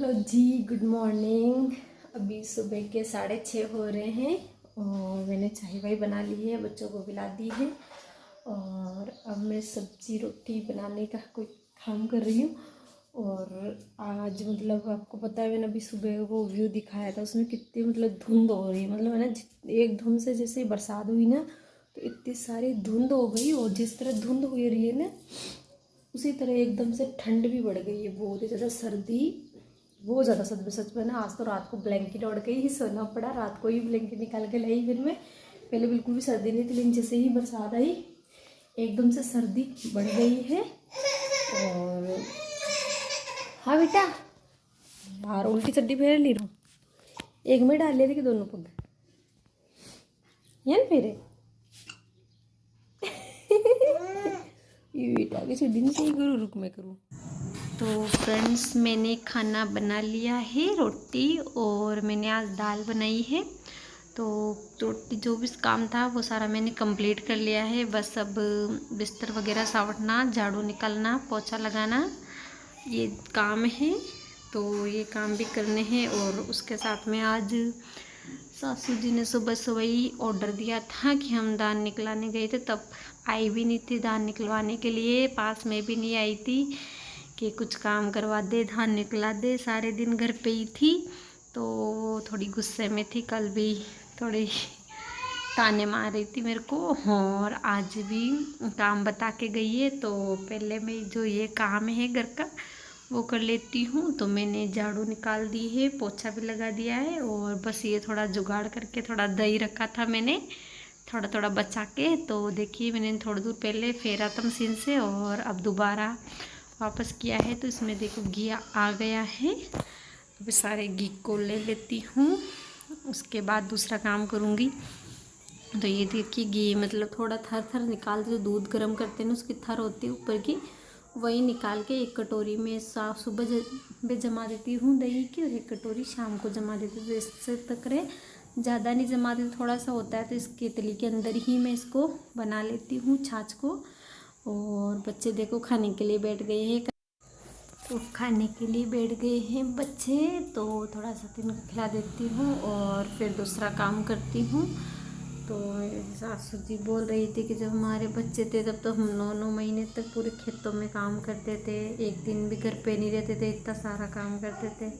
Hello जी, good morning. अभी सुबह के 6:30 हो रहे हैं और मैंने चाय वाय बना ली है, बच्चों को पिला दी है और अब मैं सब्जी रोटी बनाने का कोई काम कर रही हूँ। और आज मतलब आपको पता है, मैंने अभी सुबह वो व्यू दिखाया था, उसमें कितनी मतलब धुंध हो रही है। मतलब है ना, एक धुंध से जैसे बरसात हुई ना तो इतनी सारी धुंध हो गई, और जिस तरह धुंध हो रही है ना उसी तरह एकदम से ठंड भी बढ़ गई है, बहुत ही ज़्यादा सर्दी, बहुत ज़्यादा। सच में ना, आज तो रात को ब्लैंकेट ओढ़ के ही सोना पड़ा। रात को ही ब्लैंकेट निकाल के लाई फिर मैं। पहले बिल्कुल भी सर्दी नहीं थी, लेकिन जैसे ही बरसात आई एकदम से सर्दी बढ़ गई है। और हाँ बेटा, यार उल्टी चड्डी फेर ली रू, एक में डाल ले थे कि दोनों पग यान फेरे ये बेटा की चड्डी नहीं सही करूँ, रुक मैं करूँ। तो फ्रेंड्स, मैंने खाना बना लिया है, रोटी, और मैंने आज दाल बनाई है। तो रोटी जो भी काम था वो सारा मैंने कंप्लीट कर लिया है। बस अब बिस्तर वगैरह सावटना, झाड़ू निकालना, पोछा लगाना, ये काम है। तो ये काम भी करने हैं। और उसके साथ में आज सासू जी ने सुबह सुबह ही ऑर्डर दिया था कि हम धान निकलाने गए थे, तब आई भी नहीं थी धान निकलवाने के लिए, पास में भी नहीं आई थी कि कुछ काम करवा दे, धान निकला दे। सारे दिन घर पे ही थी, तो थोड़ी गुस्से में थी। कल भी थोड़ी ताने मार रही थी मेरे को, और आज भी काम बता के गई है। तो पहले मैं जो ये काम है घर का वो कर लेती हूँ। तो मैंने झाड़ू निकाल दी है, पोछा भी लगा दिया है, और बस ये थोड़ा जुगाड़ करके, थोड़ा दही रखा था मैंने थोड़ा थोड़ा बचा के। तो देखिए, मैंने थोड़ी दूर पहले फेरा था मशीन से और अब दोबारा वापस किया है। तो इसमें देखो घी आ गया है। अब सारे घी को ले लेती हूँ, उसके बाद दूसरा काम करूँगी। तो ये देखिए, घी मतलब थोड़ा थर थर निकाल के, जो दूध गर्म करते हैं ना उसकी थर होती है ऊपर की, वही निकाल के एक कटोरी में साफ सुबह में जमा देती हूँ दही की, और एक कटोरी शाम को जमा देती हूँ। तो इससे तक रहे, ज़्यादा नहीं जमा देती, थोड़ा सा होता है। तो इस केतली के अंदर ही मैं इसको बना लेती हूँ छाछ को। और बच्चे देखो खाने के लिए बैठ गए हैं। तो खाने के लिए बैठ गए हैं बच्चे, तो थोड़ा सा इनको खिला देती हूँ और फिर दूसरा काम करती हूँ। तो सासू जी बोल रही थी कि जब हमारे बच्चे थे तब तो हम 9-9 महीने तक पूरे खेतों में काम करते थे, एक दिन भी घर पे नहीं रहते थे, इतना सारा काम करते थे।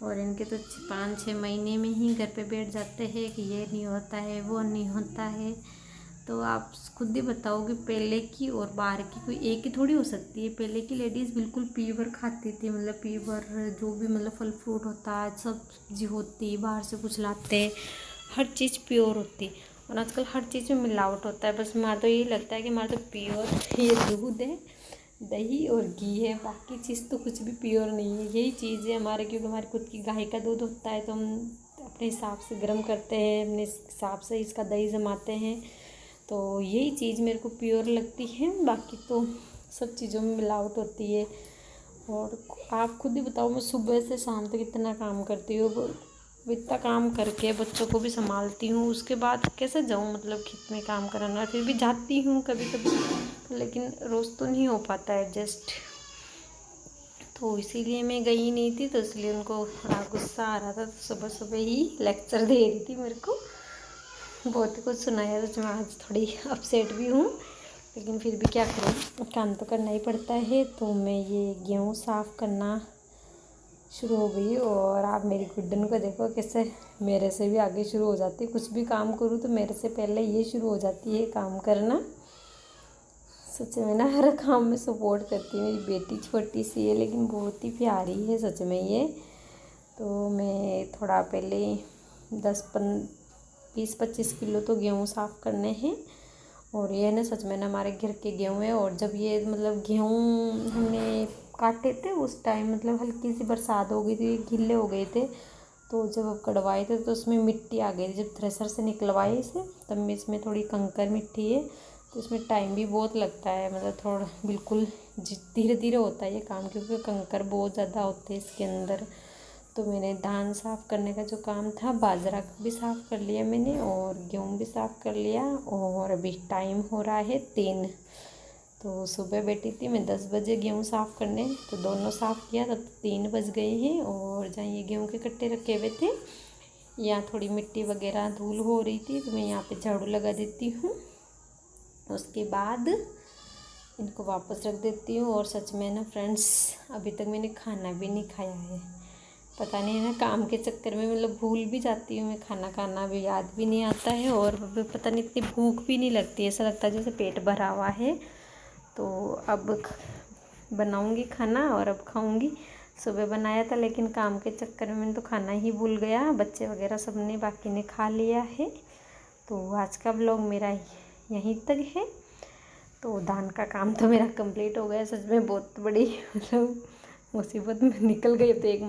और इनके तो 5-6 महीने में ही घर पे बैठ जाते हैं कि ये नहीं होता है, वो नहीं होता है। तो आप खुद ही बताओ कि पहले की और बाहर की कोई एक ही थोड़ी हो सकती है। पहले की लेडीज़ बिल्कुल प्योर खाती थी, मतलब प्योर जो भी मतलब फल फ्रूट होता है, सब्जी होती, बाहर से कुछ लाते, हर चीज़ प्योर होती। और आजकल हर चीज़ में मिलावट होता है। बस हमारा तो यही लगता है कि हमारा तो प्योर ये दूध है, दही और घी है, बाकी चीज़ तो कुछ भी प्योर नहीं है। यही चीज़ है हमारे, क्योंकि हमारी खुद की गाय का दूध होता है, तो हम अपने हिसाब से गर्म करते हैं, अपने हिसाब से इसका दही जमाते हैं। तो यही चीज़ मेरे को प्योर लगती है, बाकी तो सब चीज़ों में मिलावट होती है। और आप खुद ही बताओ, मैं सुबह से शाम तक इतना काम करती हूँ, इतना काम करके बच्चों को भी संभालती हूँ, उसके बाद कैसे जाऊँ मतलब खेत में काम कराना। फिर भी जाती हूँ कभी कभी, लेकिन रोज़ तो नहीं हो पाता एडजस्ट। तो इसीलिए मैं गई नहीं थी, तो इसलिए उनको थोड़ा गुस्सा आ रहा था, तो सुबह सुबह ही लेक्चर दे रही थी मेरे को, बहुत ही कुछ सुनाया। तो मैं आज थोड़ी अपसेट भी हूँ, लेकिन फिर भी क्या करूँ, काम तो करना ही पड़ता है। तो मैं ये गेहूँ साफ़ करना शुरू हो गई। और आप मेरी गुड्डन को देखो कैसे मेरे से भी आगे शुरू हो जाती है। कुछ भी काम करूँ तो मेरे से पहले ये शुरू हो जाती है काम करना। सच में ना, हर काम में सपोर्ट करती है। मेरी बेटी छोटी सी है लेकिन बहुत ही प्यारी है सच में ये। तो मैं थोड़ा पहले 20-25 किलो तो गेहूँ साफ़ करने हैं। और ये ना सच में ना हमारे घर के गेहूँ है। और जब ये मतलब गेहूँ हमने काटे थे उस टाइम मतलब हल्की सी बरसात हो गई थी, गीले हो गए थे। तो जब कड़वाए थे तो उसमें मिट्टी आ गई थी। जब थ्रेसर से निकलवाए इसे, तब में इसमें थोड़ी कंकर मिट्टी है, तो इसमें टाइम भी बहुत लगता है। मतलब थोड़ा बिल्कुल धीरे धीरे होता है ये काम, क्योंकि कंकर बहुत ज़्यादा होते हैं इसके अंदर। तो मैंने धान साफ़ करने का जो काम था, बाजरा भी साफ़ कर लिया मैंने, और गेहूँ भी साफ़ कर लिया। और अभी टाइम हो रहा है 3। तो सुबह बैठी थी मैं 10 बजे गेहूँ साफ़ करने, तो दोनों साफ़ किया तब 3 बज गए हैं। और जहाँ ये गेहूँ के कट्टे रखे हुए थे यहाँ थोड़ी मिट्टी वगैरह धूल हो रही थी, तो मैं यहाँ पे झाड़ू लगा देती हूँ। उसके बाद इनको वापस रख देती हूँ। और सच में ना फ्रेंड्स, अभी तक मैंने खाना भी नहीं खाया है। पता नहीं है ना, काम के चक्कर में मतलब भूल भी जाती हूँ मैं, खाना खाना भी याद भी नहीं आता है। और पता नहीं इतनी भूख भी नहीं लगती, ऐसा लगता है जैसे पेट भरा हुआ है। तो अब बनाऊँगी खाना और अब खाऊँगी। सुबह बनाया था लेकिन काम के चक्कर में मैंने तो खाना ही भूल गया। बच्चे वगैरह सब ने बाकी ने खा लिया है। तो आज का व्लॉग मेरा यहीं तक है। तो दान का काम तो मेरा कंप्लीट हो गया। सच में बहुत बड़ी मतलब मुसीबत में निकल गई। तो एक